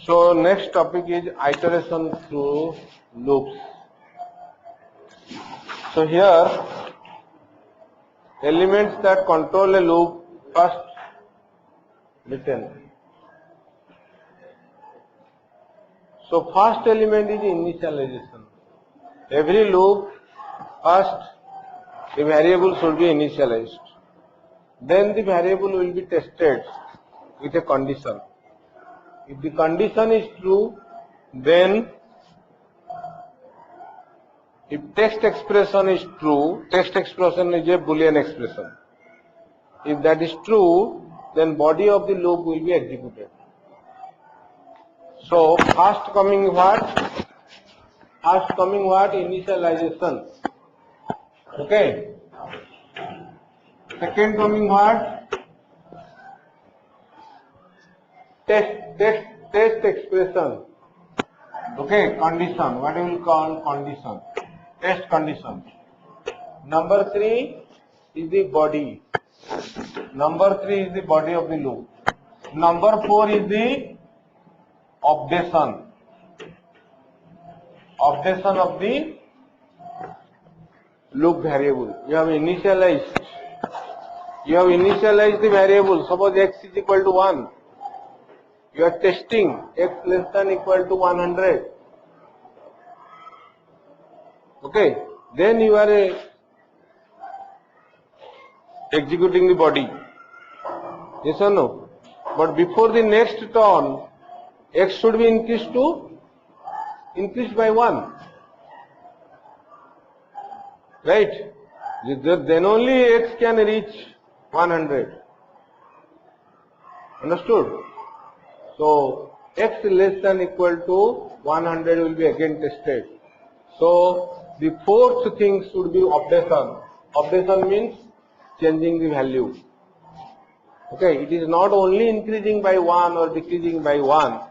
So next topic is iteration through loops. So here elements that control a loop first written. So first element is initialization. Every loop first the variable should be initialized. Then the variable will be tested with a condition. If the condition is true, then if text expression is true, text expression is a Boolean expression. If that is true, then body of the loop will be executed. So first coming what? First coming what? Initialization. Okay. Second coming what? Test expression. Okay, condition. What we will call condition? Test condition. Number 3 is the body. Number 3 is the body of the loop. Number 4 is the updation. Updation of the loop variable. You have initialized the variable. Suppose x is equal to 1. You are testing x less than equal to 100. Okay. Then you are executing the body. Yes or no? But before the next turn, x should be increased by 1. Right? Then only x can reach 100. Understood? So x less than equal to 100 will be again tested. So the fourth thing should be updation. Updation means changing the value. Okay, it is not only increasing by 1 or decreasing by 1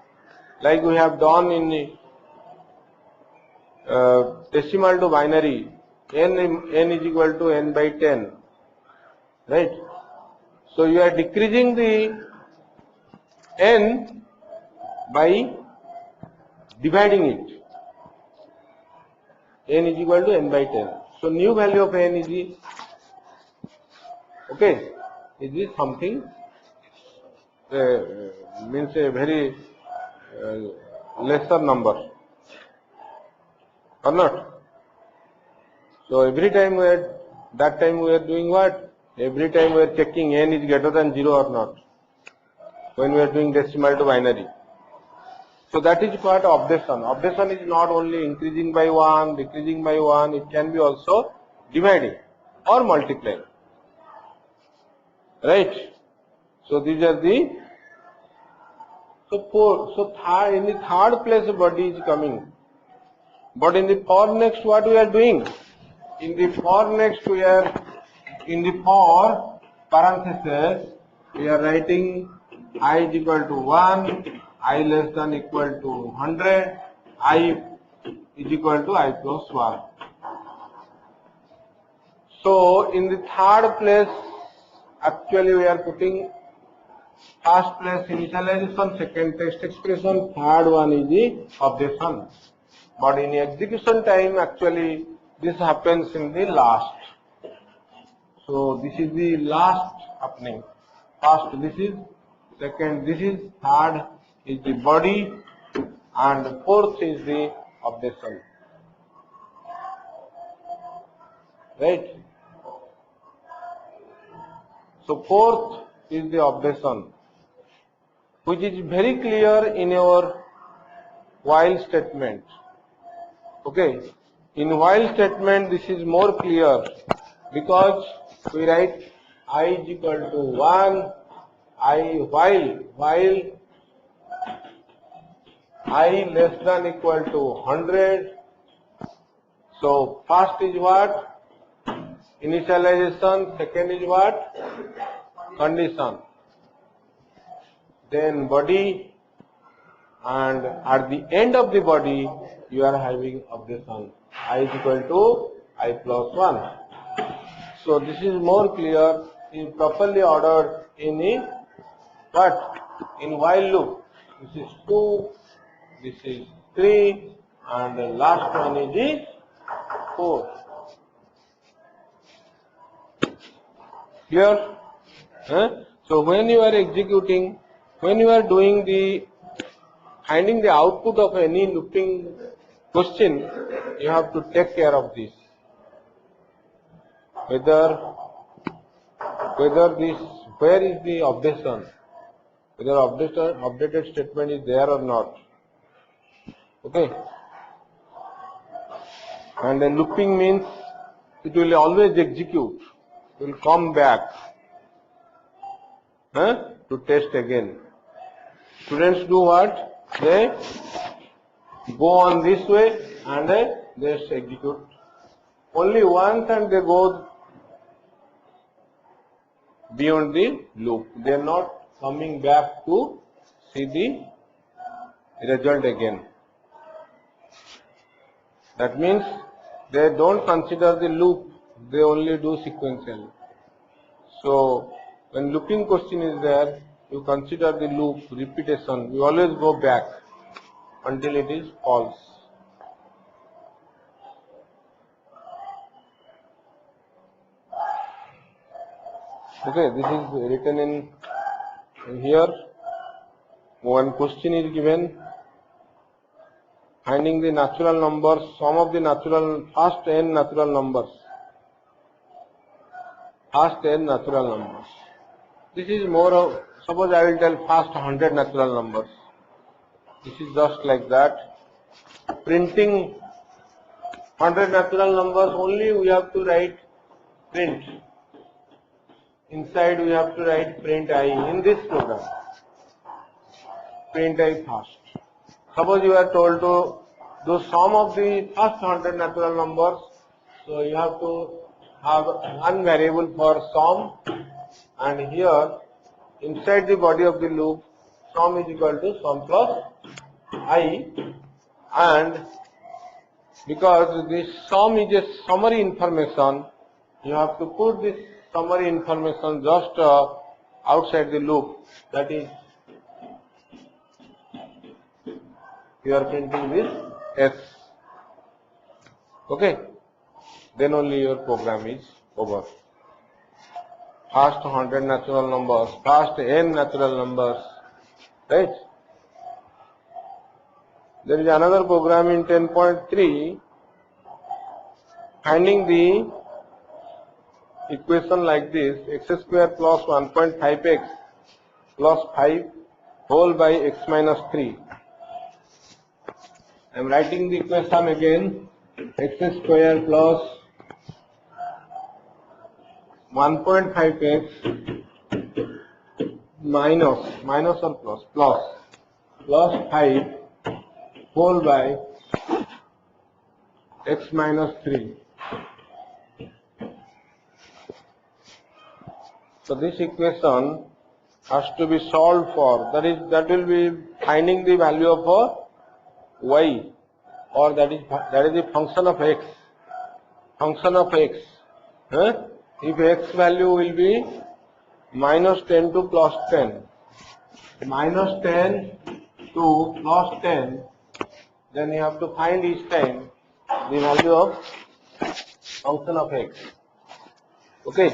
like we have done in decimal to binary. N is equal to n by 10. Right? So you are decreasing the n by dividing it. N is equal to n by 10. So new value of n is the, okay, is something means a very lesser number or not. So every time we are doing what? Every time we are checking n is greater than 0 or not. When we are doing decimal to binary. So that is what updation. Updation is not only increasing by 1, decreasing by 1, it can be also dividing or multiplying. Right? So these are the, in the third place body is coming. But in the for next what we are doing? In the for next we are, in the for parenthesis, we are writing I is equal to 1, I less than equal to 100, I is equal to I plus 1. So in the third place, actually we are putting first place initialization, second test expression, third one is the updation. But in execution time, actually this happens in the last. So this is the last happening. First this is, second this is, third is the body, and fourth is the updation. Right? So fourth is the updation, which is very clear in your while statement. Okay? In while statement this is more clear because we write I is equal to 1, while I less than equal to 100. So first is what? Initialization, second is what? Condition. Then body, and at the end of the body you are having updation. I is equal to I plus 1. So this is more clear, is properly ordered in the what? In while loop. this is 2, this is 3, and the last one is the 4. Clear? So when you are executing, when you are doing the finding the output of any looping question, you have to take care of this. Where is the updation? Whether updated statement is there or not. Okay. And then looping means it will always execute. It will come back to test again. Students do what? They go on this way and they just execute only once and they go beyond the loop. They are not coming back to see the result again. That means they don't consider the loop, they only do sequential. So when looping question is there, you consider the loop, repetition, you always go back until it is false. Okay, this is written in here. One question is given, finding the natural numbers, sum of the first n natural numbers. First n natural numbers. This is more of, suppose I will tell first 100 natural numbers. This is just like that. Printing 100 natural numbers, only we have to write print. Inside we have to write print I in this program. Print I first. Suppose you are told to do sum of the first 100 natural numbers, so you have to have one variable for sum, and here inside the body of the loop, sum is equal to sum plus I, and because this sum is a summary information, you have to put this summary information just outside the loop, that is, you are printing this S. Okay, then only your program is over. First 100 natural numbers, first n natural numbers, right? There is another program in 10.3, finding the equation like this, x square plus 1.5x plus 5 whole by x minus 3. I am writing the equation again, x square plus 1.5x minus or plus 5 whole by x minus 3. So this equation has to be solved for, that will be finding the value of a y, or that is the function of x. Function of x. If x value will be minus 10 to plus 10, minus 10 to plus 10, then you have to find each time the value of function of x. Okay,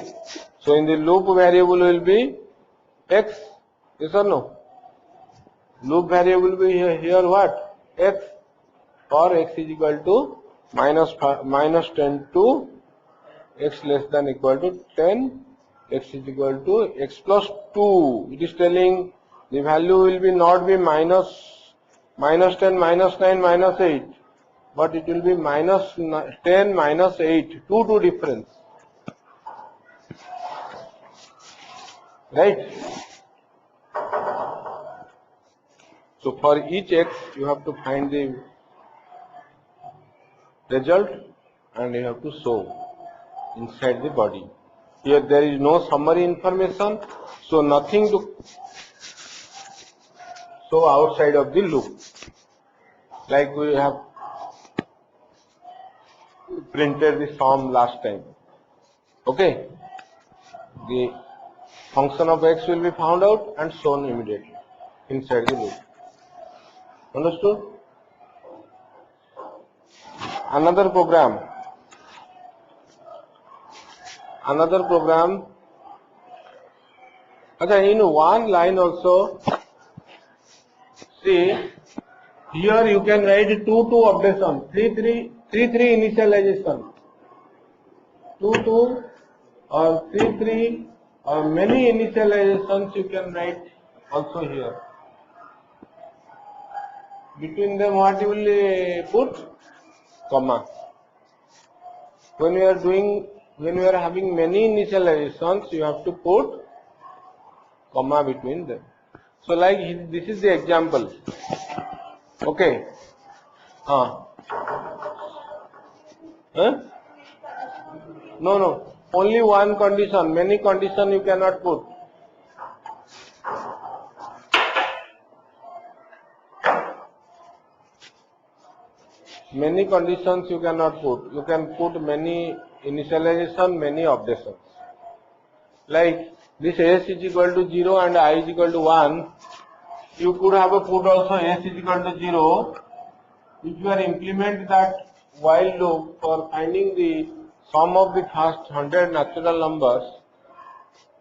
so in the loop variable will be x, yes or no? Loop variable will be here what? X, for x is equal to minus 10 to x less than equal to 10, x is equal to x plus 2. It is telling the value will be not be minus 10, minus 9, minus 8, but it will be minus 10, minus 8, 2 difference. Right? So for each x, you have to find the result and you have to show inside the body. Here there is no summary information, so nothing to show outside of the loop. Like we have printed the sum last time. Okay? The function of x will be found out and shown immediately inside the loop. Understood? Another program. Okay, in one line also, see, here you can write 2 updation, 3 initialization, 2 or 3 or many initializations you can write also here. Between them, what you will put? Comma. When we are having many initializations, you have to put comma between them. So like this is the example. Okay. Huh? No. Only one condition. Many condition you cannot put. Many conditions you cannot put. You can put many initialization, many updations. Like this s is equal to 0 and I is equal to 1. You could have a put also s is equal to 0. If you are implement that while loop for finding the sum of the first 100 natural numbers,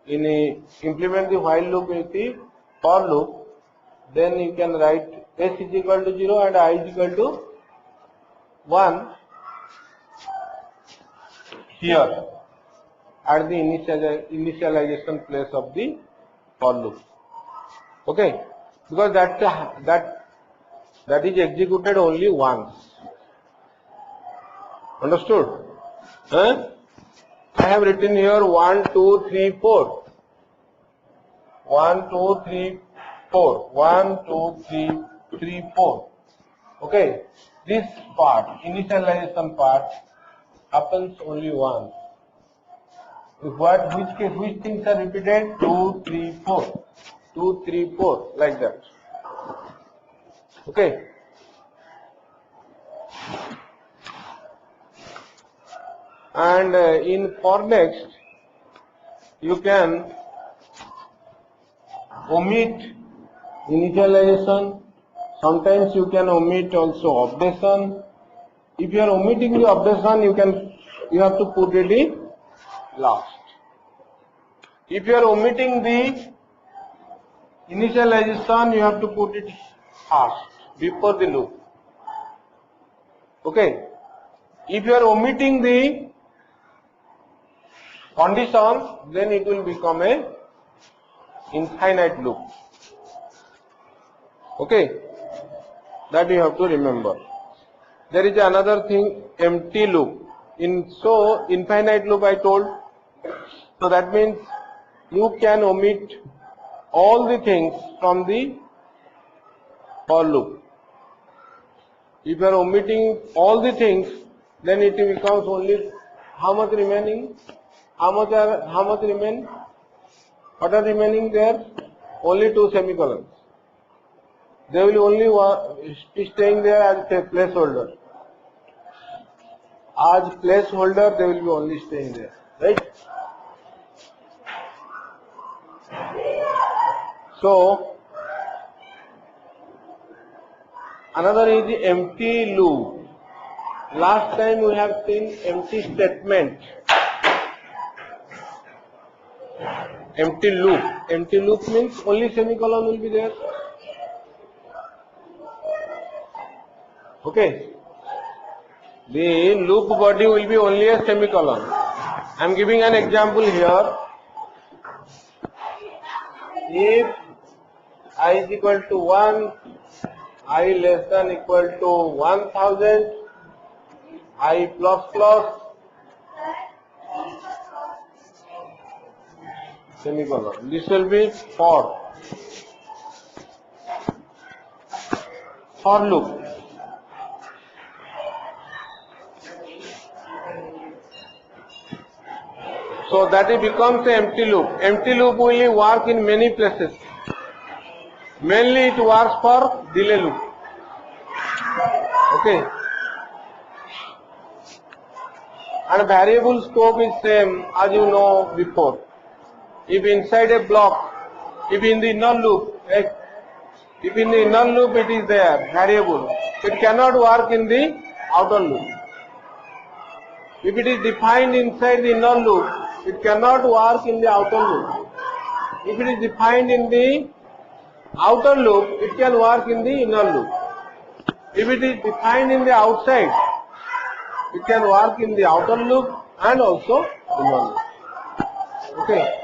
implement the while loop with the for loop, then you can write s is equal to 0 and I is equal to 1 here at the initialization place of the for loop. Okay, because that is executed only once. Understood? I have written here 1, 2, 3, 4. 1, 2, 3, 4. 1, 2, 3, 3, 4. Okay, this part, initialization part, happens only once. Which things are repeated? 2, 3, 4. 2, 3, 4, like that. Okay. And in for next, you can omit initialization. Sometimes you can omit also updation. If you are omitting the updation, you have to put it in last. If you are omitting the initialization, you have to put it first, before the loop. Okay. If you are omitting the condition, then it will become a infinite loop. Okay. That you have to remember. There is another thing, empty loop. Infinite loop I told. So that means you can omit all the things from the for loop. If you are omitting all the things, then it becomes only how much remaining? How much remain? What are remaining there? Only 2 semicolons. They will only be staying there as a placeholder. As placeholder, they will be only staying there, right? So another is the empty loop. Last time we have seen empty statement. Empty loop. Empty loop means only semicolon will be there. Okay. The loop body will be only a semicolon. I am giving an example here. If I is equal to 1, I less than equal to 1000, I plus semicolon. This will be for loop. So that it becomes an empty loop. Empty loop will work in many places. Mainly it works for delay loop. Okay. And variable scope is same as you know before. If inside a block, if in the null loop, If in the inner loop it is there, variable, it cannot work in the outer loop. If it is defined inside the inner loop, it cannot work in the outer loop. If it is defined in the outer loop, it can work in the inner loop. If it is defined in the outside, it can work in the outer loop and also inner loop. Okay.